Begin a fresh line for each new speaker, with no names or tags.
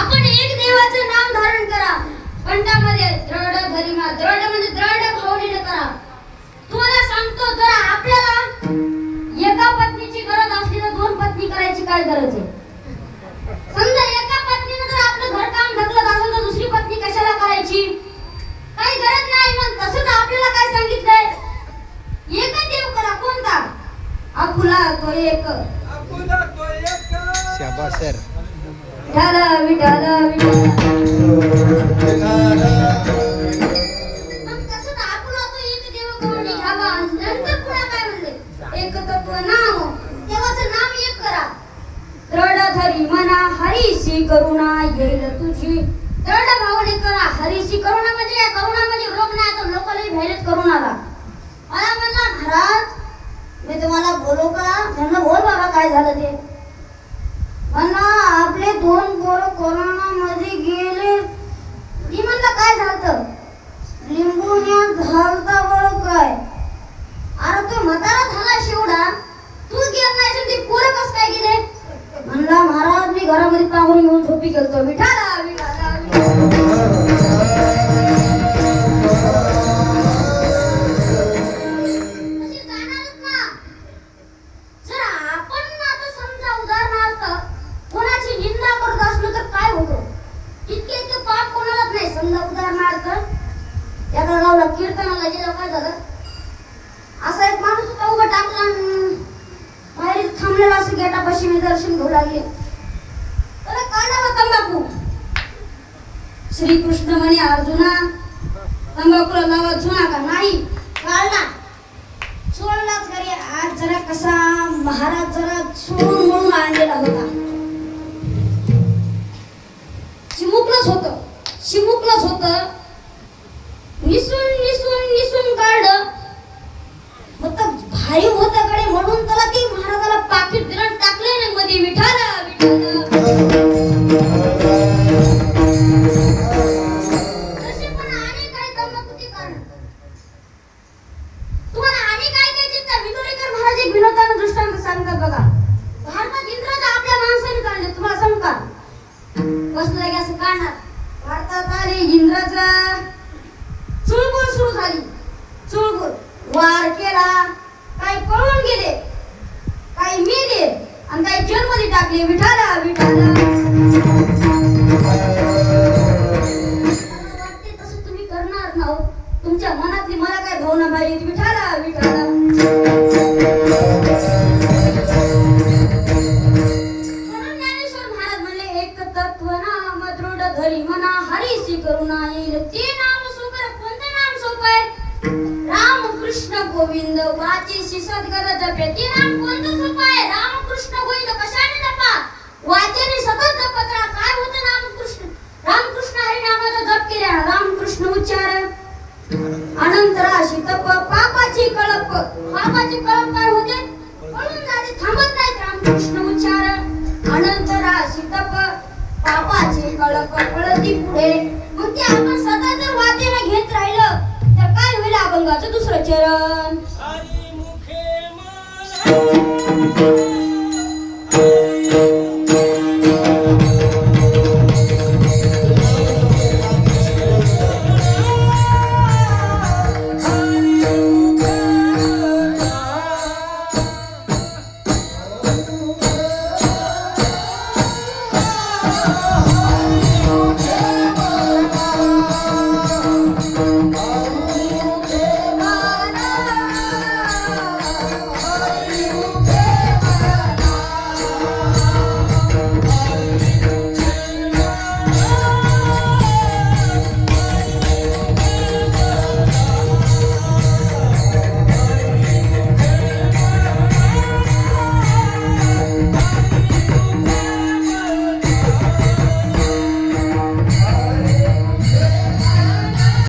आपण एक देवाचे नाम धारण करा. कंठामध्ये दृढ धरिमा, दृढ म्हणजे दृढ भावनेने करा. तुम्हाला सांगतो, जर आपल्याला एका पत्नीची गरज असली तर दोन पत्नी करायची काय गरज आहे? समजा एका पत्नीने जर आपलं घर काम ढकलत असेल तर दुसरी पत्नी कशाला करायची? काही गरज नाही. मग तसंच आपल्याला काय सांगितलंय? एकच देव करा. कोणता? आपुला तो एक.
आपुला तो एक.
शाबास सर.
विठाला विठाला मग तसंच आपुला तो एक देव करून घ्यावा. नंतर पुन्हा काय म्हणले? एक तत्व नाम, देवाचं नाम एक करा. दृढ धरी मना हरीशी करुणा येईल तुझी. दृढ भावने करा. हरीशी करुणा म्हणजे काय? करुणा म्हणजे रोग नाही. तर लोकांनी भैरत करुणाला मला म्हणला, महाराज मी तुम्हाला बोलू का? त्यांना बोल बाबा काय झालं ते. म्हणला आपले दोन पोरं कोरोना मध्ये गेले. मी म्हणलं काय झालं? लिंबून्या झालता बरं काय. अरे तू म्हातारा झाला शिवडा, तू गेला नाही ते पोरं कसं काय गेले? म्हणला महाराज मी घरामध्ये पांघरून घेऊन झोपी गेलतो. विठाला विठाला कीर्तनाला गेलं काय झालं? असा एक माणूस होता उभा टाकला बाहेर थांबलेला असं गेटापाशी. मी दर्शन घेऊ लागले. त्याला काढावा तंबाखू. श्रीकृष्ण म्हणे अर्जुना तंबाखूला लावा जुना का? नाही. काढला, सोडलाच घरी. आज जरा कसा महाराज जरा सोडून म्हणून आणलेला होता. चिमुकलंच होतं. निसून काढलं. मग भारी होतं कडे म्हणून त्याला ती महाराजाला पाकिट दिलं, टाकले ना मध्ये. विठाला तसे पण आणि काय तंबाखूचे कारण. तुम्हाला आणि काय चिंता? विदुरीकर महाराज एक विनोदानं दृष्टांत सांगतात बघा. भारतात इंद्राचा आपल्या माणसाने काढले. तुम्हाला सांगू का? बसलं की असं काढणार. भारतात आले इंद्राचा चुळबुळ सुरू झाली. चुळबुळ वार केला. काही पळून गेले, काही मेले आणि काही जेलमध्ये टाकले. विठाला विठाला वाटते तसं तुम्ही करणार ना. तुमच्या मनातली मला काय भावना पाहिजे? विठाला विठाला म्हणून ज्ञानेश्वर महाराज म्हणले, एक तत्व नाम दृढ धरी मना हरीशी करुणा येईल. ते नाम सोपं. कोणतं नाम सोपं आहे? राम कृष्ण गोविंद वाचेशी सद्गत जपे. ते नाम कोणतं सोपं आहे? राम कृष्ण गोविंद. कशाने जपा? वाचेने सतत जपत राहा. काय होतं रामकृष्ण हरी नामाचा जप केल्याने? रामकृष्ण उच्चार अनंत राशी तप. पापाची कळप काय होते? पळून जाते, थांबत नाहीत. रामकृष्ण उच्चार अनंत राशी तप. पापाची कळप पळती पुढे. मग ते आपण सतत जर वाचेने घेत राहिलं तर काय होईल? अभंगाचं दुसरं चरण.